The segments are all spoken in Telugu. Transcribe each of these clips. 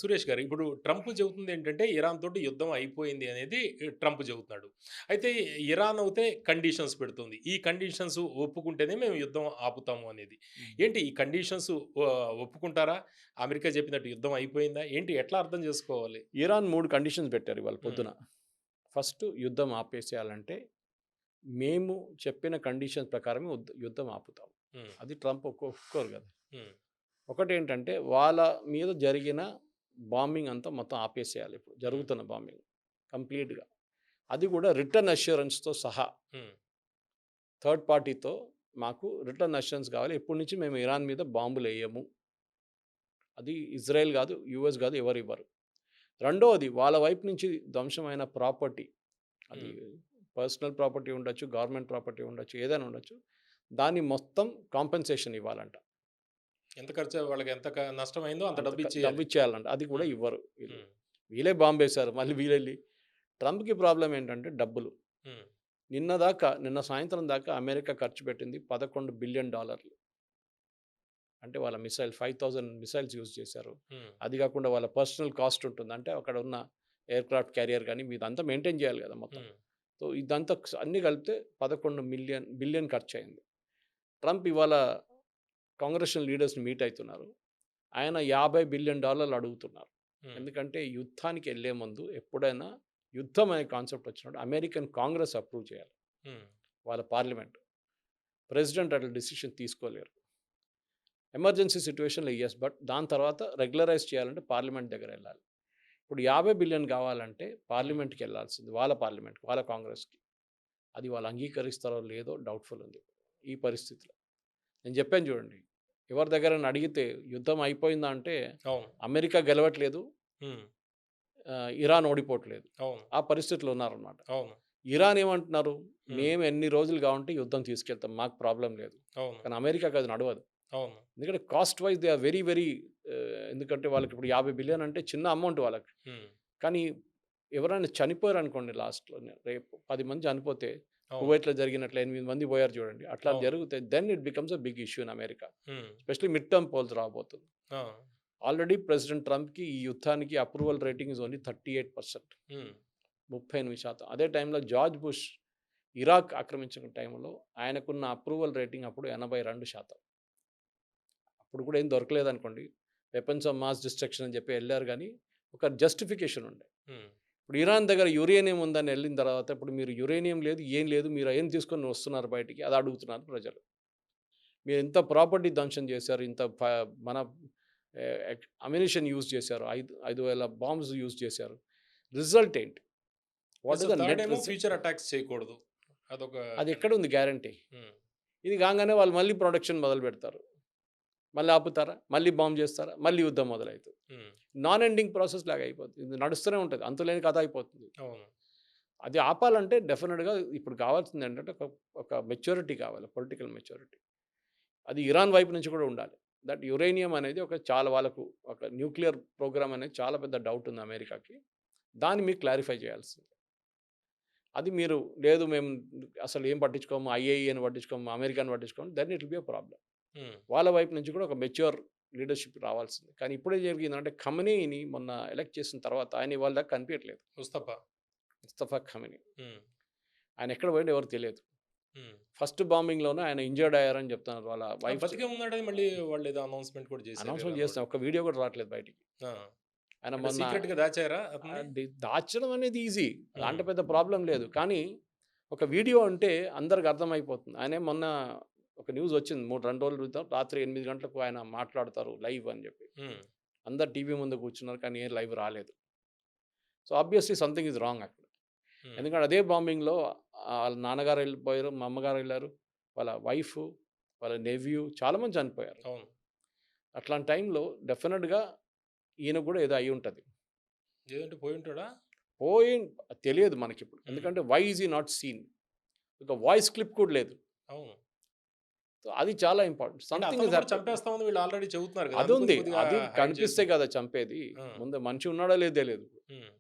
సురేష్ గారు, ఇప్పుడు ట్రంప్ చెబుతుంది ఏంటంటే, ఇరాన్ తోటి యుద్ధం అయిపోయింది అనేది ట్రంప్ చెబుతున్నాడు. అయితే ఇరాన్ అయితే కండిషన్స్ పెడుతుంది. ఈ కండిషన్స్ ఒప్పుకుంటేనే మేము యుద్ధం ఆపుతాము అనేది. హ్మ్. ఏంటి ఈ కండిషన్స్ ఒప్పుకుంటారా? అమెరికా చెప్పినట్టు యుద్ధం అయిపోయిందా? ఏంటి ఎట్లా అర్థం చేసుకోవాలి? ఇరాన్ 3 కండిషన్స్ పెట్టారు ఇవాళ హ్మ్. పొద్దున. ఫస్ట్ యుద్ధం ఆపేసేయాలంటే, మేము చెప్పిన కండిషన్స్ ప్రకారమే యుద్ధం ఆపుతాం. హ్మ్. అది ట్రంప్ ఒప్పుకోరు కదా! హ్మ్. ఒకటేంటంటే వాళ్ళ మీద జరిగిన బాంబింగ్ అంతా మొత్తం ఆపేసేయాలి ఇప్పుడు. హ్మ్. జరుగుతున్న బాంబింగ్ కంప్లీట్‌గా. అది కూడా రిటర్న్ అష్యూరెన్స్‌తో సహా. హ్మ్. థర్డ్ పార్టీతో మాకు రిటర్న్ అష్యూరెన్స్ కావాలి. ఎప్పటి నుంచి మేము ఇరాన్ మీద బాంబులెయ్యము. అది ఇజ్రాయెల్ గాదు, యూఎస్ గాదు ఎవరివ్వరు. రెండోది వాళ్ళ వైపు నుంచి ధ్వంసమైన ప్రాపర్టీ అది హ్మ్. పర్సనల్ ప్రాపర్టీ ఉండొచ్చు, గవర్నమెంట్ ప్రాపర్టీ ఉండొచ్చు, ఏదైనా ఉండొచ్చు. దాన్ని మొత్తం కాంపెన్సేషన్ ఇవ్వాలంట. ఎంత ఖర్చు వాళ్ళకి ఎంత నష్టమైందో అంత అంత డబ్బిచ్చేయాలి. డబ్బిచ్చేయాలంట. అది కూడా హ్మ్. ఇవ్వరు వీళ్ళు. హ్మ్. వీళ్ళే బాంబేశారు. మళ్ళీ వీళ్ళెళ్ళి ట్రంప్‌కి ప్రాబ్లమ్ ఏంటంటే డబ్బులు. హ్మ్. నిన్న సాయంత్రం దాకా అమెరికా ఖర్చు పెట్టింది $11 బిలియన్. అంటే వాళ్ళ మిసైల్ 5000 మిసైల్స్ యూజ్ చేశారు. హ్మ్. అది కాకుండా వాళ్ళ పర్సనల్ కాస్ట్ ఉంటుంది. అంటే అక్కడ ఉన్న ఎయిర్‌క్రాఫ్ట్ క్యారియర్ గాని ఇదంతా మెయింటైన్ చేయాలి కదా మొత్తం. హ్మ్. సో, ఇదంతా అన్నీ కలిపితే 11 బిలియన్ ఖర్చయింది. ట్రంప్ ఇవాళ కాంగ్రెషనల్ లీడర్స్‌ని మీట్ అయితున్నారు. ఆయన $50 బిలియన్ అడుగుతున్నారు. హ్మ్. ఎందుకంటే యుద్ధానికి ఎళ్ళే ముందు ఎప్పుడైనా యుద్ధం అనే కాన్సెప్ట్ వచ్చినప్పుడు అమెరికన్ కాంగ్రెస్ అప్రూవ్ చేయాలి. హ్మ్. వాళ్ళ పార్లమెంట్. ప్రెసిడెంట్ అట్లా డెసిషన్ తీసుకోలేరు. ఎమర్జెన్సీ సిట్యుయేషన్‌లో యెస్. బట్ దాని తర్వాత రెగ్యులరైజ్ చేయాలంటే పార్లమెంట్ దగ్గరెళ్ళాలి. ఇప్పుడు 50 బిలియన్ కావాలంటే హ్మ్. పార్లమెంట్‌కెళ్ళాల్సింది. వాళ్ళ పార్లమెంట్‌కి, వాళ్ళ కాంగ్రెస్‌కి. అది వాళ్ళు అంగీకరిస్తారో లేదో డౌట్‌ఫుల్ ఉంది. ఈ పరిస్థితిలో. నేను చెప్పాను చూడండి. ఎవరి దగ్గరైనా అడిగితే యుద్ధం అయిపోయిందా అంటే అవును. అమెరికా గెలవట్లేదు. హ్మ్. ఇరాన్ ఓడిపోవట్లేదు. అవును. ఆ పరిస్థితిలో ఉన్నారనమాట. అవును. ఇరాన్ ఏమంటున్నారు? హ్మ్. మేము ఎన్ని రోజులు కావాలంటే యుద్ధం తీసుకెళ్తాం. మాకు ప్రాబ్లమ్ లేదు. అవును. కానీ అమెరికాకి అది నడవదు. అవును. ఎందుకంటే cost wise they are very very ఎందుకంటే వాళ్ళకి ఇప్పుడు 50 బిలియన్ అంటే చిన్న అమౌంట్ వాళ్ళకి. హ్మ్. కానీ ఎవరైనా చనిపోయారనుకోండి లాస్ట్‌లోనే రేపు 10 మంది చనిపోతే అవును. కువైట్‌లో జరిగినట్లు 8 మంది పోయారు చూడండి. అట్లా అవును. జరిగితే then it becomes a big issue in America. Hmm. Especially mid term polls రాబోతుంది. ఆ! ఆల్రెడీ ప్రెసిడెంట్ ట్రంప్‌కి ఈ యుద్ధానికి అప్రూవల్ రేటింగ్ ఈస్ ఓన్లీ 38%. హ్మ్. 38% అదే టైంలో జార్జ్ బుష్ ఇరాక్ ఆక్రమించిన టైంలో ఆయనకున్న అప్రూవల్ రేటింగ్ అప్పుడు 82%. అప్పుడు కూడా ఏం దొరకలేదనుకోండి. వెపన్స్ ఆఫ్ మాస్ డిస్ట్రక్షన్ అని చెప్పి ఎళ్లారు గానీ, ఒక జస్టిఫికేషన్ ఉండే. హ్మ్. ఇప్పుడు ఇరాన్ దగ్గర యురేనియం ఉందని ఎళ్ళిన తర్వాత, ఇప్పుడు మీరు యురేనియం లేదు, ఏం లేదు. మీరు ఏం తీసుకొని వస్తున్నారు బయటికి? అది అడుగుతున్నారు ప్రజలు. మీరు ఇంత ప్రాపర్టీ ధ్వంసం చేశారు. ఇంత మన అమ్యునిషన్ యూజ్ చేశారు. 5,000 బాంబ్స్ యూజ్ చేశారు. రిజల్ట్ ఏంటి? What plus is the third net ఏమో రిజల్ట్? ఫ్యూచర్ అటాక్స్ చేయకూడదు. అదొక అది కండిషన్. ఎక్కడుంది గ్యారంటీ? హ్మ్. ఇది కాంగానే వాళ్ళు మళ్ళీ ప్రొడక్షన్ మొదలుపెడతారు. మళ్ళీ ఆపుతారా? మళ్ళీ బాంబ్ చేస్తారా? మళ్ళీ యుద్ధం మొదలైతది. హ్మ్. నాన్ ఎండింగ్ ప్రాసెస్ లాగా అయిపోతుంది. ఇది నడుస్తూనే ఉంటది. అంతులేని కథ అయిపోతుంది. అవును. అది ఆపాలంటే డెఫినిట్‌గా ఇప్పుడు కావాల్సిందేంటంటే ఒక మెచ్యూరిటీ కావాలి. Political maturity. అది ఇరాన్ వైపు నుంచి కూడా ఉండాలి. దట్ యురేనియం అనేది ఒక చాలా వాళ్ళకు ఒక న్యూక్లియర్ ప్రోగ్రామ్ అనేది చాలా పెద్ద డౌట్ ఉంది అమెరికాకి. దాన్ని మీరు క్లారిఫై చేయాల్సింది. అది మీరు లేదు మేము అసలు ఏం పట్టించుకోము. ఐఏఈని పట్టించుకోము. అమెరికాని పట్టించుకోము. Then it will be a problem. Hmm. వాళ్ళ వైపు నుంచి కూడా ఒక మెచ్యూర్ లీడర్‌షిప్ రావాల్సింది. కానీ ఇప్పుడేం జరిగిందంటే ఖameneiని మొన్న ఎలక్ట్ చేసిన తర్వాత ఆయన ఇవాళ దాకా కనిపియట్లేదు. ముస్తఫా. ముస్తఫా ఖamenei. హ్మ్. ఆయన ఎక్కడ పోయిండో ఎవరికీ తెలియదు. హ్మ్. ఫస్ట్ బాంబింగ్‌లోనే ఆయన ఇంజ్యూర్డ్ అయ్యారని చెప్తున్నారు. వాళ్ళ ఆ! వైఫ్ బతికే ఉన్నాడని మళ్ళీ వాళ్ళేదో అనౌన్స్‌మెంట్ కూడా చేశారు అనౌన్స్‌మెంట్ ఇరాన్ చేసిన వాళ్ళు. ఒక్క వీడియో కూడా రావట్లేదు బయటికి. ఆ! ఆయన అంటే మొన్న సీక్రెట్‌గా దాచారా అతన్ని? దాచడం అనేది ఈజీ. హ్మ్. దాంట్లో పెద్ద ప్రాబ్లమ్ లేదు. కానీ ఒక వీడియో అంటే అందరికి అర్థమైపోతుంది. ఆయనే మొన్న ఒక న్యూస్ వచ్చింది. 2 రోజుల క్రితం రాత్రి 8 గంటలకు ఆయన మాట్లాడతారు లైవ్ అని చెప్పి. హ్మ్. అందరు టీవీ ముందు కూర్చున్నారు. కానీ ఏం లైవ్ రాలేదు. So, obviously something is wrong అక్కడ. హ్మ్. ఎందుకంటే అదే బాంబింగ్‌లో ఆళ్ళ నాన్నగారు ఎళ్ళిపోయారు. మా అమ్మగారు ఎళ్లారు. వాళ్ళ వైఫు, వాళ్ళ నెఫ్యూ చాలామంది చనిపోయారు. అవును. అట్లాంటి టైంలో డెఫినిట్‌గా ఈయనకు గూడా ఏదో అయ్యుంటది. లేదంటే పోయుంటాడా? పోయి తెలియదు మనకిప్పుడు. హ్మ్. ఎందుకంటే why is he not seen? ఒక వాయిస్ క్లిప్ కూడా లేదు. అవును. సో, అది చాలా ఇంపార్టెంట్. అంటే సంథింగ్ అతన్ని ఈస్ కూడా హ్యాపెండ్. చంపేస్తామని వీళ్ళు ఆల్రెడీ చెబుతున్నారు గదా! అందుకని అదుంది. కొద్దిగా అది హైడ్ కనిపిస్తే చేస్తున్నారు. కదా చంపేది. ఆ! ముందు మనిషి ఉన్నాడో లేదో తెలీదు. హ్మ్.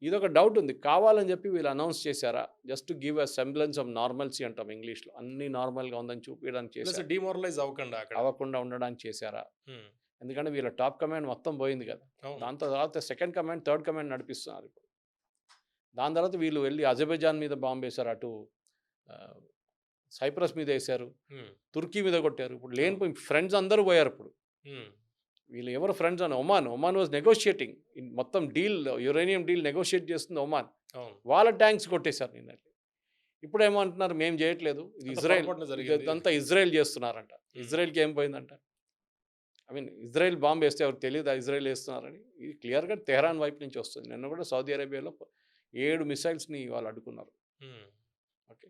ఇదొక డౌట్ ఉంది. కావాలని చెప్పి వీళ్ళు అనౌన్స్ చేశారా? Just to give a semblance of normalcy అంటాం ఇంగ్లీష్‌లో. అన్నీ నార్మల్‌గా ఉందని చూపియడానికి ప్లస్ చేశారా? డీమోరలైజ్ అవ్వకండా అక్కడ. అవ్వకుండా ఉండడానికి చేశారా? హ్మ్. ఎందుకంటే వీళ్ళ టాప్ కమాండ్ మొత్తం పోయింది కదా. అవును. దాంతో తర్వాత సెకండ్ కమాండ్, థర్డ్ కమాండ్ నడిపిస్తున్నారు ఇప్పుడు. దాని తర్వాత వీళ్ళు వెళ్ళి అజర్బైజాన్ మీద బాంబ్ వేశారు. అటు ఆహ్, సైప్రస్ మీద వేశారు. హ్మ్. తుర్కీ మీద కొట్టారు. ఇప్పుడు అవును. లేనిపోయి ఫ్రెండ్స్ అందరూ పోయారు ఇప్పుడు. హ్మ్. వీళ్ళు ఎవరు ఫ్రెండ్స్ అని ఒమాన్ వాజ్ నెగోషియేటింగ్. మొత్తం యురేనియం డీల్ నెగోషియేట్ చేస్తుంది ఒమాన్. అవును. వాళ్ళ ట్యాంక్స్ కొట్టేశారు నిన్న. ఇప్పుడేమో అంటున్నారు మేము చేయట్లేదు. ఇది అంతా ఇజ్రాయెల్, పొరపాటున జరిగింది. ఇదంతా ఇజ్రాయెల్ చేస్తున్నారంట. హ్మ్. ఇజ్రాయెల్‌కి ఏం పోయిందంట? ఐ మీన్ ఇజ్రాయెల్ బాంబ్ వేస్తే ఎవరికి తెలీదా ఇజ్రాయెల్ వేస్తున్నారని? ఇది క్లియర్‌గా తెహరాన్ వైపు నుంచి వస్తుంది. నిన్న కూడా సౌదీ అరేబియాలో 7 మిసైల్స్‌ని వాళ్ళు అడ్డుకున్నారు. హ్మ్. ఓకే.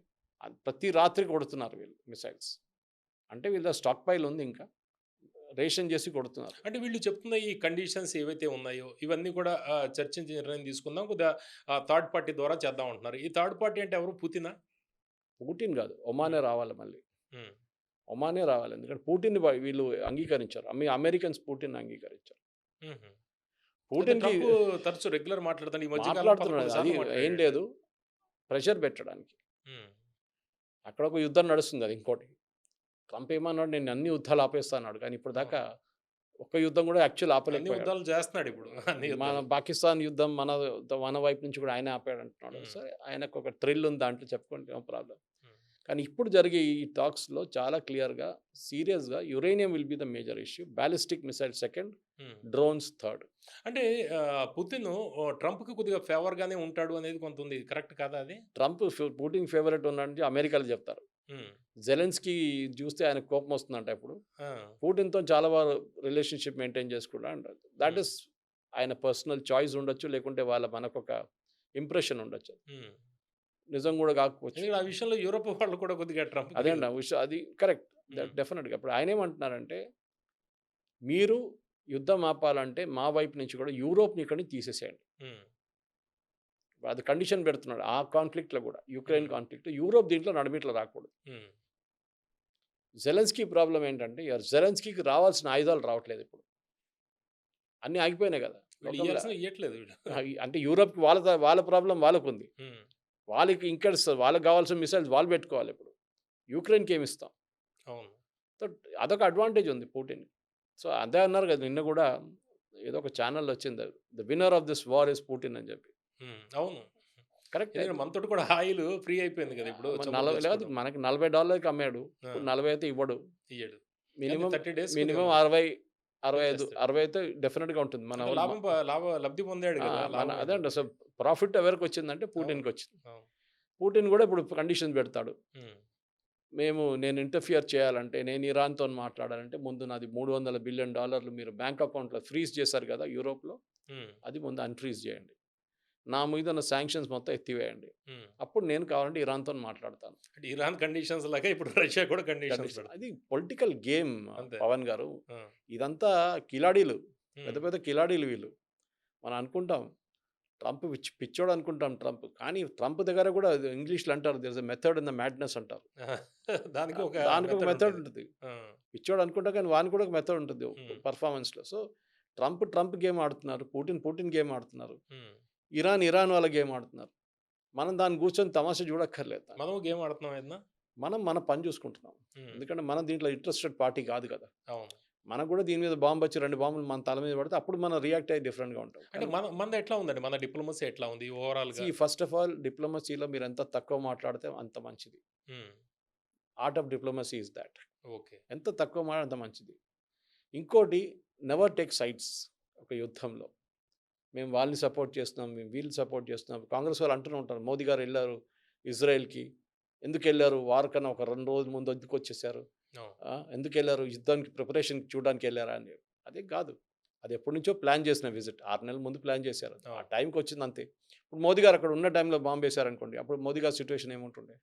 ప్రతి రాత్రి కొడుతున్నారు వీళ్ళు మిసైల్స్. అంటే వీళ్ళ స్టాక్ పైల్ ఉంది ఇంకా. రేషన్ చేసి కొడుతున్నారు. అంటే వీళ్ళు చెప్తున్న ఈ కండిషన్స్ ఏవైతే ఉన్నాయో, ఇవన్నీ కూడా చర్చించి నిర్ణయం తీసుకుందాం. కొద్దిగా థర్డ్ పార్టీ ద్వారా చేద్దాం అంటున్నారు. ఈ థర్డ్ పార్టీ అంటే ఎవరు? పుతినా? పుటిన్ కాదు. హ్మ్. ఒమానే రావాలి మళ్ళీ. హ్మ్. ఒమానే రావాలి. ఎందుకంటే పుటిన్‌ని వీళ్ళు అంగీకరించారు. అమెరికన్స్ పుటిన్‌ని అంగీకరించారు. హుహు. అయితే పుటిన్‌కి ట్రంప్ తరచూ రెగ్యులర్ మాట్లాడతాడు. ఈ మధ్య కాలంలో మాట్లాడుతున్నాడు. 11 అది సార్లు ఏం మాట్లాడాడు. లేదు. ప్రెషర్ పెట్టడానికి. హ్మ్. అక్కడ ఒక యుద్ధం నడుస్తుంది అది ఇంకోటి. ట్రంప్ ఏమన్నాడు నేను అన్ని యుద్ధాలు ఆపేస్తా అన్నాడు. కానీ అవును. ఇప్పటిదాకా ఒక్క యుద్ధం కూడా యాక్చువల్ అన్ని ఆపలేకపోయాడు. యుద్ధాలు చేస్తున్నాడిప్పుడు. అన్ని మన యుద్ధాలు. పాకిస్తాన్ యుద్ధం మన వైపు నుంచి కూడా ఆయనే ఆపాడు అంటున్నాడు. హ్మ్. సరే ఆయనకు ఒక థ్రిల్ ఉంది దాంట్లో చెప్పుకోండి నో ప్రాబ్లమ్. హ్మ్. కానీ ఇప్పుడు జరిగే ఈ టాక్స్‌లో చాలా క్లియర్‌గా, సీరియస్‌గా uranium will be the major issue. Ballistic missile second, hmm. Drones third. అంటే పుతిను ట్రంప్‌కి కొద్దిగా ఫేవర్‌గానే ఉంటాడు అనేది కొంత ఉంది. కరెక్ట్ కాదా అది? పుటిన్ ఫేవరెట్ ఉన్నాడని అమెరికాలో చెప్తారు. హ్మ్. జెలెన్స్కీ చూస్తే ఆయనకు కోపం వస్తుందంట ఇప్పుడు. ఆ! పుటిన్‌తో చాలా రిలేషన్‌షిప్ మెయింటైన్ చేసుకుంటా అంటారు. థాట్ హ్మ్. ఈస్ ఆయన పర్సనల్ చాయిస్ ఉండొచ్చు. లేకుంటే మనకొక ఇంప్రెషన్ ఉండొచ్చు. హ్మ్. నిజం కూడా కాకపోవచ్చు. ఎందుకంటే ఆ విషయంలో యూరోప్ వాళ్ళు కూడా కొద్దిగా అదే ట్రంప్‌కి అండి. ఆ విషయం అది కరెక్ట్. హ్మ్. డెఫినిట్‌గా. ఇప్పుడు ఆయనేమంటున్నారంటే, మీరు యుద్ధం ఆపాలంటే మా వైపు నుంచి కూడా యూరోప్‌ని ఇక్కడి నుంచి తీసేసేయండి. హ్మ్. అది కండిషన్ పెడుతున్నాడు. ఆ కాన్ఫ్లిక్ట్‌లో కూడా. యుక్రెయిన్ హ్మ్. కాన్ఫ్లిక్ట్. యూరోప్ దీంట్లో నడిమిట్ల రాకూడదు. హ్మ్. జెలెన్స్కీ ప్రాబ్లమ్ ఏంటంటే, జెలెన్స్కీకి రావాల్సిన ఆయుధాలు రావట్లేదు ఇప్పుడు. అన్నీ ఆగిపోయినాయి కదా! వీళ్ళు లోకంలో ఇయ్యాల్సినవి ఇయ్యట్లేదు వీళ్ళు. అంటే యూరోప్‌కి వాళ్ళ ప్రాబ్లమ్ వాళ్ళకుంది. హ్మ్. వాళ్ళకి ఇంకా వాళ్ళకి కావాల్సిన మిసైల్స్ వాళ్ళు పెట్టుకోవాలి ఇప్పుడు. యుక్రెయిన్‌కి ఏమి ఇస్తాం? అవును. సో, అదొక అడ్వాంటేజ్ ఉంది పుటిన్‌కి. సో, అదే అన్నారు కదా! నిన్న కూడా ఏదో ఒక ఛానెల్‌లో వచ్చింది. The winner of this war is Putin అని చెప్పి. హ్మ్. అవును. కరెక్టే ఎందుకంటే అది. మనతోటి కూడా ఆయిల్ ఫ్రీ అయిపోయింది కదా! ఇప్పుడు మరి చమురు 40 లేదు తెచ్చుకోవడం. మనకి $40కి అమ్మాడు. ఆ! ఇప్పుడు 40 అయితే ఇవ్వడు. ఇయ్యడు. కానీ మినిమమ్ 30 డేస్ కొద్దిగా మినిమమ్ 60, 65, వదిలేస్తాడు. 60 అయితే డెఫినిట్‌గా ఉంటుంది. మన అంటే వోళ్ళు లబ్ధి పొందాడు ఆ! కదా! లాభం అదే ఏదో అండి. ఒకటి. అసలు ప్రాఫిట్ ఎవరికొచ్చిందంటే అవును. పుటిన్‌కొచ్చింది. అవును. పుటిన్ కూడా ఇప్పుడు కండిషన్స్ పెడతాడు. హ్మ్. నేను ఇంటర్ఫియర్ చేయాలంటే, నేను ఇరాన్‌తోని మాట్లాడాలంటే ముందు నాది $300 బిలియన్ మీరు బ్యాంక్ అకౌంట్‌లో ఫ్రీజ్ చేశారు కదా! యూరోప్‌లో. హ్మ్. అది ముందు అన్‌ఫ్రీజ్ చేయండి. నా మీద ఉన్న సాంక్షన్స్ మొత్తం ఎత్తివేయండి. హ్మ్. అప్పుడు నేను కావాలంటే ఇరాన్‌తోని మాట్లాడతాను. అంటే ఇరాన్ కండిషన్స్ లాగా ఇప్పుడు రష్యా కూడా కండిషన్స్ కండిషన్ పెడుతుంది. అది పొలిటికల్ గేమ్ అంతే. పవన్ గారు. ఆ! ఇదంతా కిలాడీలు. పెద్ద హ్మ్. పెద్ద కిలాడీలు వీళ్ళు. మనం అనుకుంటాం ట్రంప్ పిచ్చోడు అనుకుంటాం ట్రంప్. కానీ ట్రంప్ దగ్గర కూడా ఇంగ్లీష్‌లో అంటారు there is a method in the madness అంటారు. దానికి ఒక దానికి ఒక మెథడ్ మెథడ్ ఉంటది. ఉంటది. ఆ! పిచ్చోడు అనుకుంటా కానీ వానికి కూడా ఒక మెథడ్ ఉంటుంది హ్మ్. పెర్ఫార్మన్స్‌లో. సో, ట్రంప్ గేమ్ ఆడుతున్నారు. పుటిన్ గేమ్ ఆడుతున్నారు. హ్మ్. ఇరాన్ వాళ్ళ గేమ్ ఆడుతున్నారు. మనం దాన్ని కూర్చొని తమాషా చూడక్కర్లేదు దాన్ని. మనము గేమ్ ఆడుతున్నాం ఏదన్నా? మనం మన పని చూసుకుంటున్నాం. హ్మ్. ఎందుకంటే మనం దీంట్లో ఇంట్రెస్టెడ్ పార్టీ కాదు కదా! అవును. మనకు కూడా దీని మీద బాంబ్ వచ్చి 2 బాంబులు మన తల మీద పడితే అప్పుడు మనం రియాక్ట్ అయ్యి డిఫరెంట్‌గా ఉంటాం. అంటే కానీ మనది ఎట్లా ఉందండి? మన డిప్లొమసీ ఎట్లా ఉంది ఓవరాల్‌గా? ఫస్ట్ ఆఫ్ ఆల్ డిప్లొమసీలో మీరు ఎంత తక్కువ మాట్లాడితే అంత మంచిది. హ్మ్. Art of diplomacy is thought. Okay. ఎంత తక్కువ మాట్లాడితే అంత మంచిది. ఇంకోటి నెవర్ టేక్ సైడ్స్ ఒక యుద్ధంలో. మేము వాళ్ళని సపోర్ట్ చేస్తున్నాం. మేము వీళ్ళని సపోర్ట్ చేస్తున్నాం. కాంగ్రెస్ వాళ్ళు అంటూనే ఉంటారు. మోదీ గారు ఎళ్లారు ఇజ్రాయెల్‌కి. ఎందుకెళ్లారు? వార్ కన్నా ఒక 2 రోజుల ముందు ఎందుకొచ్చేసారు? అవును. ఎందుకెళ్లారు? యుద్ధానికి ప్రిపరేషన్ చూడడానికెళ్లారా అని. అది కాదు. అది ఎప్పటినుంచో ప్లాన్ చేసిన విజిట్. 6 నెలల ముందు ప్లాన్ చేశారు. ఆ అవును. టైంకొచ్చింది అంతే. ఇప్పుడు మోదీ గారు అక్కడ ఉన్న టైంలో బాంబేశారనుకోండి. అప్పుడు మోదీ గారి సిట్యుయేషన్ ఏముంటుండే?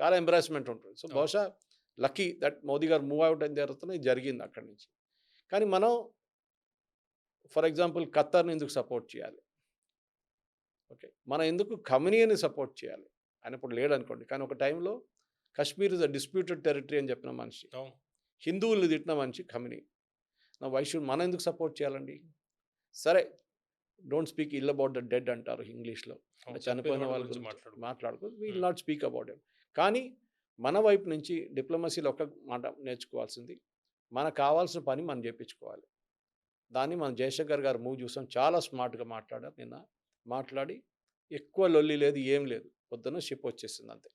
చాలా ఎంబారస్మెంట్ ఉంటుంది. సో, అవును. బహుశా లక్కీ దట్ మోదీ గారు మూవ్ ఔట్ అయిన తర్వాతనే ఇది జరిగింది అక్కడి నుంచి. కానీ మనం ఫర్ ఎగ్జాంపుల్ ఖత్తర్‌ని ఎందుకు సపోర్ట్ చేయాలి? ఓకే. మనం ఎందుకు ఖమేనీని సపోర్ట్ చేయాలి? ఆయన ఇప్పుడు లేడనుకోండి. కానీ ఒక టైంలో Kashmir is a disputed territory అని చెప్పిన మనిషి. అవును. హిందువుల్ని తిట్టిన మనిషి ఖమేనీ. మనం ఎందుకు సపోర్ట్ చేయాలండి? సరే don't speak ill about the dead అంటారు ఇంగ్లీష్‌లో. అంటే అవును. చనిపోయిన చనిపోయిన వాళ్ళ వాళ్ళ గురించి గురించి మాట్లాడకూడదు. మాట్లాడకూడదు. వి విల్ హ్మ్. Not speak about him. కానీ మన వైపు నుంచి డిప్లొమసీలో ఒక మాట నేర్చుకోవాల్సింది. మనకు కావాల్సిన పని మనం చేపించుకోవాలి. దాన్ని మనం జయశంకర్ గారు మూవ్ చూసాం. చాలా స్మార్ట్‌గా మాట్లాడారు నిన్న. మాట్లాడి ఎక్కువ లొల్లి లేదు, ఏం లేదు. పొద్దున్న షిప్ వచ్చేసింది అంతే.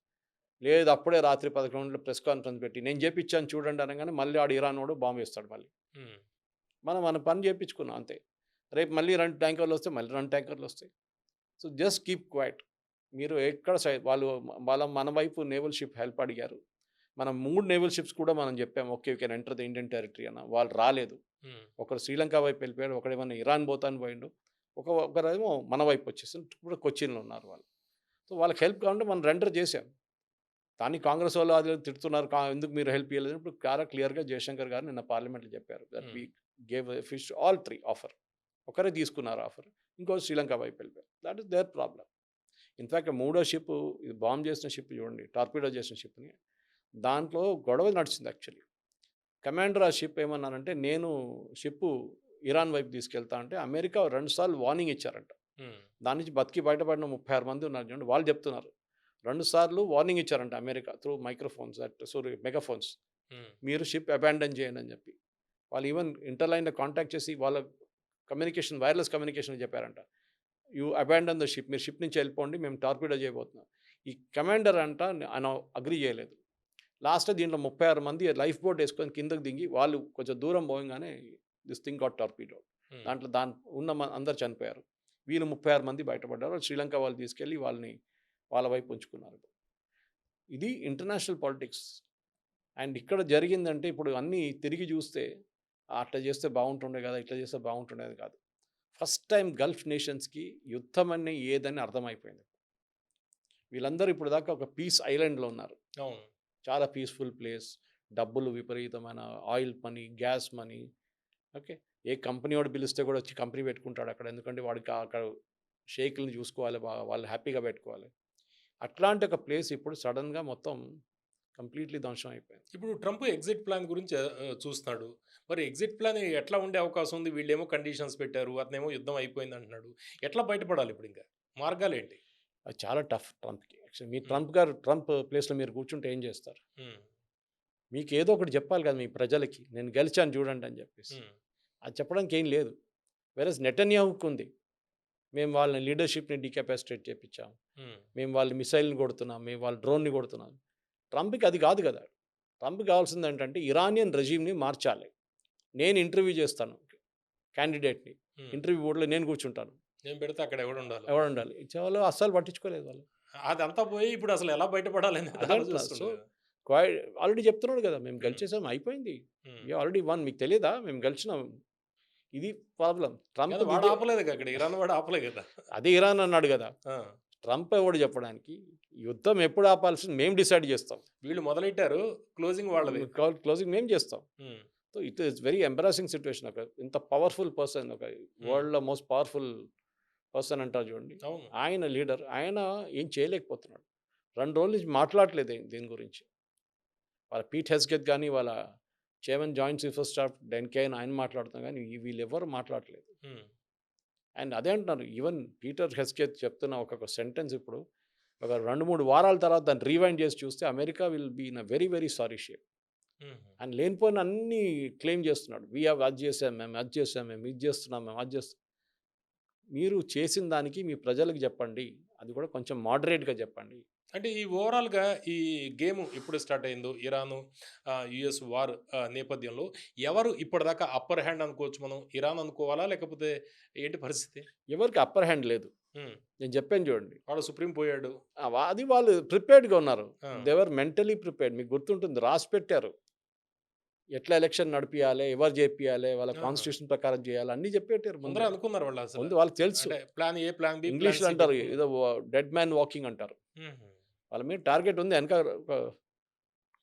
లేదు అప్పుడే రాత్రి 11 ప్రెస్ కాన్ఫరెన్స్ పెట్టి నేను చేపిచ్చాను చూడండి అనగానే మళ్ళీ ఆడు ఇరానోడు బాంబ్ వేస్తాడు మళ్ళీ. హ్మ్. మనం మన పని చేపించుకున్నాం అంతే. రేపు మళ్ళీ 2 ట్యాంకర్‌లు వస్తాయి, మళ్ళీ 2 ట్యాంకర్‌లు వస్తాయి. So just keep quiet. మీరు ఎక్కడ వాళ్ళు మన వైపు నేవల్ షిప్ హెల్ప్ అడిగారు. మనం 3 నేవల్ షిప్స్ కూడా మనం చెప్పాము. Okay. You can enter the Indian territory అన్న. వాళ్ళు రాలేదు. హ్మ్. ఒకడు శ్రీలంక వైపు వెళ్ళిపోయాడు. ఒకడేమో ఇరాన్ పోతాను పోయిండు. ఒకరేమో మన వైపు వచ్చేసారు. ఇప్పుడు కొచ్చిన్‌లో ఉన్నారు వాళ్ళు. సో వాళ్ళకి హెల్ప్ కావాలంటే మనం రెండర్ చేసాం. కానీ కాంగ్రెస్ వాళ్ళు అది తిడుతున్నారు. ఎందుకు మీరు హెల్ప్ చేయలేదు? ఇప్పుడు క్లియర్‌గా జయశంకర్ గారు నిన్న పార్లమెంట్‌లో చెప్పారు. That hmm. We gave fish all 3 offer. ఒకరే తీసుకున్నారు ఆఫర్. ఇంకో శ్రీలంక వైపు వెళ్ళిపోయారు. That is their problem. In fact మూడో షిప్ ఇది బాంబ్ చేసిన షిప్ చూడండి. టార్పిడో చేసిన షిప్‌ని. దాంట్లో గొడవ నడిచింది యాక్చువల్లీ. కమాండర్ ఆ షిప్ ఏమన్నారంటే నేను షిప్పు ఇరాన్ వైపు తీసుకెళ్తా అంటే అమెరికా 2 సార్లు వార్నింగ్ ఇచ్చారంట. హ్మ్. దాని నుంచి బతికి బయటపడిన 36 మంది ఉన్నారు చూడండి. వాళ్ళు చెప్తున్నారు. 2 సార్లు వార్నింగ్ ఇచ్చారంట అమెరికా త్రూ మైక్రోఫోన్స్ మెగాఫోన్స్. హ్మ్. మీరు షిప్ అబాండన్ చేయండి అని చెప్పి. వాళ్ళు ఈవెన్ ఇంటర్‌లైన్‌లో కాంటాక్ట్ చేసి వాళ్ళ వైర్‌లెస్ కమ్యూనికేషన్ చెప్పారంట. You abandon the ship. మీరు షిప్ నుంచి వెళ్ళిపోండి. మేము టార్పిడో చేయబోతున్నాం. ఈ కమాండర్ అంట ఆయన అగ్రీ చేయలేదు. లాస్ట్‌లో దీంట్లో 36 మంది లైఫ్ బోట్ ఏసుకొని కిందకి దిగి వాళ్ళు కొంచెం దూరం పోయంగానే దిస్ థింగ్ గాట్ టార్పిడోడ్. హ్మ్. దాంట్లో ఉన్న అందరూ చనిపోయారు. వీళ్ళు 36 మంది బయటపడ్డారు. శ్రీలంక వాళ్ళు తీసుకెళ్ళి వాళ్ళని వాళ్ళ వైపు ఉంచుకున్నారు. ఇది ఇంటర్నేషనల్ పాలిటిక్స్. అండ్ ఇక్కడ జరిగిందంటే ఇప్పుడు అన్నీ తిరిగి చూస్తే అట్లా చేస్తే బాగుంటుండే కదా! ఇట్లా చేస్తే బాగుంటుండేది కాదు. ఫస్ట్ టైమ్ గల్ఫ్ నేషన్స్‌కి యుద్ధం అని ఏదని అర్థమైపోయింది. వీళ్ళందరూ ఇప్పుడు దాకా ఒక పీస్ ఐలాండ్‌లో ఉన్నారు. అవును. చాలా పీస్‌ఫుల్ ప్లేస్. డబ్బులు విపరీతమైన oil money, gas money. Okay. ఏ కంపెనీ వాడు పిలిస్తే కూడా వచ్చి కంపెనీ పెట్టుకుంటాడు అక్కడ. ఎందుకంటే వాడికి అక్కడ షేకుల్ని చూసుకోవాలి. వాళ్ళు హ్యాపీగా పెట్టుకోవాలి. అట్లాంటి ఒక ప్లేస్ ఇప్పుడు సడెన్‌గా మొత్తం కంప్లీట్‌లీ ధ్వంసం అయిపోయింది. ఇప్పుడు ట్రంప్ ఎగ్జిట్ ప్లాన్ గురించి చూస్తున్నాడు. మరి ఎగ్జిట్ ప్లాన్ ఎట్లా ఉండే అవకాశం ఉంది? వీళ్ళేమో కండిషన్స్ పెట్టారు. అతనేమో యుద్ధం అయిపోయింది అంటున్నాడు. ఎట్లా బయటపడాలి ఇప్పుడింక? మార్గాలేంటి? అది చాలా టఫ్ ట్రంప్‌కి. యాక్చువల్లీ మీరు హ్మ్. ట్రంప్ ప్లేస్‌లో మీరు కూర్చుంటే ఏం చేస్తారు? హ్మ్. మీకు ఏదో ఒకటి చెప్పాలి కదా మీ ప్రజలకి. నేను గెలిచాను చూడండి అని చెప్పేసి. హ్మ్. అది చెప్పడానికి ఏం లేదు. వేరస్ నెటన్యాహుకుంది. మేము వాళ్ళ లీడర్‌షిప్‌ని డీకాపాసిటేట్ చేపిచ్చాం. హ్మ్. మేము వాళ్ళ మిసైల్‌ని కొడుతున్నాం. మేము వాళ్ళ డ్రోన్‌ని కొడుతున్నాం. ట్రంప్‌కి అది కాదు కదా! ట్రంప్‌కి కావాల్సిందేంటంటే ఇరానియన్ రెజిమ్‌ని మార్చాలి. నేను ఇంటర్వ్యూ చేస్తాను క్యాండిడేట్‌ని. హ్మ్. ఇంటర్వ్యూ బోర్డ్‌లో నేను కూర్చుంటాను. నేను పెడితే అక్కడ ఎవడుండాలి? ఎవడుండాలి? వాళ్ళు అస్సలు పట్టించుకోలేదు వాళ్ళు. అదంతా పోయి ఇప్పుడు అసలు ఎలా బయటపడాలనేది అదే అంటున్నా. సో, ఆలోచిస్తుండు కదా! క్వై ఆల్రెడీ చెప్తున్నాడు కదా! మేము హ్మ్. గెలిచేసాం అయిపోయింది. హ్మ్. వి ఆల్రెడీ వన్ మీకు తెలీదా? మేము గెలిచినాం. ఇది ప్రాబ్లమ్. కానీ ట్రంప్‌ది వాడు ఇదే. ఆపలేదుగా అక్కడ. ఇరాన్ వాడు ఆపలే కదా! అదే ఇరాన్ అన్నాడు కదా! ఆ! ట్రంప్ ఎవడు చెప్పడానికి? యుద్ధం ఎప్పుడు ఆపాల్సింది మేము డిసైడ్ చేస్తాం. వీళ్ళు మొదలెట్టారు. క్లోజింగ్ వాళ్ళది. క్లోజింగ్ మేము చేస్తాం. హ్మ్. So, it is very embarrassing situation. ఇంత పవర్‌ఫుల్ పర్సన్ హ్మ్. వరల్డ్‌లో మోస్ట్ పవర్‌ఫుల్ పర్సన్ అంటారు చూడండి. అవును. ఆయన లీడర్. ఆయన ఏం చేయలేకపోతున్నాడు. 2 రోజుల నుంచి మాట్లాడట్లేదు దీని గురించి. వాళ్ళ పీట్ హెస్కెత్ గాని, వాళ్ళ chairman joint chief of staff Dan Caine ఆయన మాట్లాడుతున్నారు గానీ, వీళ్ళెవ్వరు మాట్లాడట్లేదు. హ్మ్. అండ్ అదే అంటున్నారు. ఈవెన్ పీటర్ హెస్కెత్ చెప్తున్న ఒక్కొక్క సెంటెన్స్ ఇప్పుడు ఒక 2, 3 వారాల తర్వాత దాన్ని రీవైండ్ చేసి చూస్తే America will be in a very, very sorry shape. హుహు. ఆయన లేనిపోయిన అన్నీ క్లెయిమ్ చేస్తున్నాడు. వి హావ్ అది చేసాం మేము, అది చేసాం మేము, ఇది చేస్తున్నాం మేము, అది చేస్తున్నాం. మీరు చేసిన దానికి మీ ప్రజలకు చెప్పండి. అది కూడా కొంచెం మోడరేట్‌గా చెప్పండి. అంటే ఈ ఓవరాల్‌గా ఈ గేమ్ ఎప్పుడు స్టార్ట్ అయిందో ఇరాను యూఎస్ వార్ నేపథ్యంలో ఎవరు ఇప్పటిదాకా అప్పర్ హ్యాండ్ అనుకోవచ్చు మనం? ఇరాన్ అనుకోవాలా? లేకపోతే ఏంటి పరిస్థితి? ఎవరికీ అప్పర్ హ్యాండ్ లేదు. హ్మ్. నేను చెప్పాను చూడండి. వాడు సుప్రీం పోయాడు. అది వాళ్ళు ప్రిపేర్డ్‌గా ఉన్నారు. ఆ! They were mentally prepared. మీకు గుర్తుంటుంది రాసి పెట్టారు. ఎట్లా ఎలక్షన్ నడిపియాలి, ఎవరు జేపియాలి, వాళ్ళ ఆహా! కాన్స్టిట్యూషన్ ప్రకారం చేయాలి అన్నీ చెప్పెట్టారు ముందరే ముందే. అనుకున్నారు వాళ్ళసల. ముందు వాళ్ళకి తెలుసు. అంటే plan A, plan B, plan ఇంగ్లీష్‌లో సి అంటారు పెట్టుకున్నారు. ఏదో డెడ్ మ్యాన్ వాకింగ్ అంటారు. హుహు. వాళ్ళ మీద టార్గెట్ ఉంది. ఎనక ఒక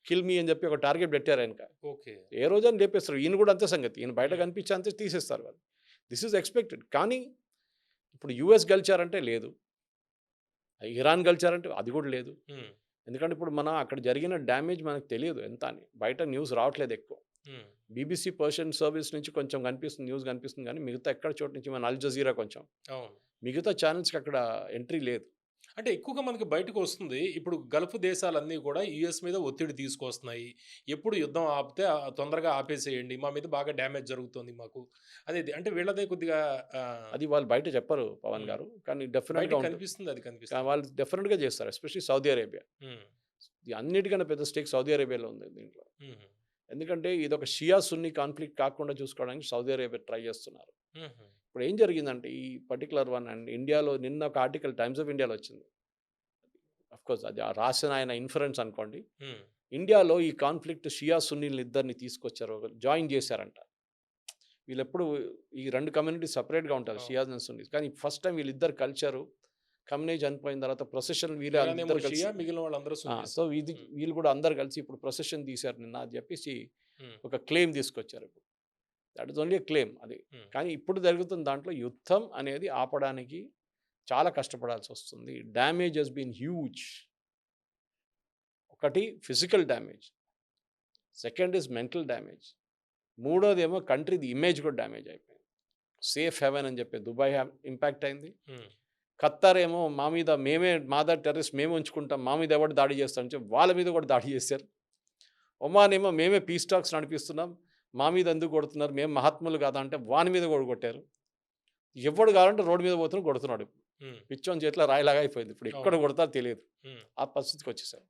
కిల్ మీ అని చెప్పి ఒక టార్గెట్ పెట్టారు ఎనక. ఓకే. ఏ రోజని లేపేస్తారు. ఈయన కూడా అంతే సంగతి. ఈయన బయట హ్మ్. కనిపించి అంతే తీసేస్తారు వాళ్ళు. This is expected. కానీ ఇప్పుడు యూఎస్ గెలిచారంటే లేదు. ఇరాన్ గెలిచారంటే అది కూడా లేదు. హ్మ్. ఎందుకంటే ఇప్పుడు అక్కడ జరిగిన డ్యామేజ్ మనకు తెలియదు ఎంత అని. బయట న్యూస్ రావట్లేదు ఎక్కువ. హ్మ్. బీబీసీ పర్షియన్ సర్వీస్ నుంచి కొంచెం కనిపిస్తుంది. న్యూస్ కనిపిస్తుంది గానీ మిగతా ఎక్కడ చోటు నుంచి మన అల్ జజీరా కొంచెం. అవును. మిగతా ఛానెల్స్‌కి అక్కడ ఎంట్రీ లేదు. అంటే ఎక్కువగా మనకి బయటకు వస్తుంది. ఇప్పుడు గల్ఫ్ దేశాలన్నీ కూడా యూఎస్ మీద ఒత్తిడి తీసుకొస్తున్నాయి. ఎప్పుడు యుద్ధం ఆపితే తొందరగా ఆపేసేయండి. మా మీద బాగా డ్యామేజ్ జరుగుతుంది మాకు. అనేది అంటే వీళ్ళదే కొద్దిగా ఆహ్, అది వాళ్ళు బయట చెప్పరు పవన్ హ్మ్. గారు. కానీ డెఫినిట్‌గా బయటికి ఉంటుంది. కనిపిస్తుంది. అది కనిపిస్తుంది. వాళ్ళు డెఫినిట్‌గా చేస్తారు. Especially Saudi Arabia. హ్మ్. ఈ అన్నిటికన్నా పెద్ద స్టేక్ సౌదీ అరేబియాలో ఉంది దీంట్లో. హుహు. ఎందుకంటే ఇదొక షియా, సున్నీ కాన్‌ఫ్లిక్ట్ కాకుండా చూసుకోవడానికి సౌదీ అరేబియా ట్రై చేస్తున్నారు. హుహు. ఇప్పుడు ఏం జరిగిందంటే ఈ పర్టిక్యులర్ వన్ అండ్ ఇండియాలో నిన్న ఒక ఆర్టికల్ టైమ్స్ ఆఫ్ ఇండియాలో వచ్చింది. ఆఫ్‌కోర్స్ అది ఆ రాసిన ఆయన ఇన్ఫరెన్స్ అనుకోండి. హ్మ్. ఇండియాలో ఈ కాన్‌ఫ్లిక్ట్ షియా, సున్నీలిద్దరిని తీసుకొచ్చారు. జాయిన్ చేశారంట. వీళ్ళెప్పుడు ఈ 2 కమ్యూనిటీస్ సెపరేట్‌గా ఉంటారు. అవును. Shias and Sunny's. కానీ ఫస్ట్ టైమ్ వీళ్ళిద్దరు కల్చరు ఖamenei చనిపోయిన తర్వాత ప్రొసెషన్ వీళ్ళే ఇరాన్ ఏమో ఇద్దరు కలిసి షియా, మిగిలిన వాళ్ళందరూ సున్నీస్. సో, ఇది హ్మ్. వీళ్ళు కూడా అందరూ కలిసి ఇప్పుడు ప్రొసెషన్ తీశారు నిన్న అని చెప్పేసి హ్మ్. ఒక క్లెయిమ్ తీసుకొచ్చారు ఇప్పుడు. That is only a claim అది. హ్మ్. కానీ ఇప్పుడు జరుగుతున్న దాంట్లో యుద్ధం అనేది ఆపడానికి చాలా కష్టపడాల్సొస్తుంది. Damage has been huge. ఒకటి physical damage. Second is mental damage. మూడోదేమో కంట్రీది ఇమేజ్ కూడా డ్యామేజ్ అయిపోయింది. సేఫ్ హెవెన్ అని చెప్పి దుబాయ్ ఇంపాక్ట్ అయింది. హ్మ్. ఖత్తర్ ఏమో మా మీద మేమే మాదా టెర్రరిస్ట్ మేమే ఉంచుకుంటాం. మా మీద ఎవడు దాడి చేస్తాడని చెప్పి వాళ్ళ మీద కూడా దాడి చేశారు. ఒమాన్ ఏమో మేమే పీస్ టాక్స్ నడిపిస్తున్నాం. మా మీద ఎందుకు కొడుతున్నారు? మేము మహాత్ములు కాదా అంటే వాని మీద కూడా కొట్టారు. ఎవడు కావాలంటే రోడ్డు మీద పోతున్నాడు కొడుతున్నాడు. హ్మ్. పిచ్చోని చేతిలో రాయిలాగా అయిపోయింది. ఇప్పుడు ఎక్కడ అవును. కొడతారో తెలియదు. హ్మ్. ఆ పరిస్థితికి వచ్చేసారు.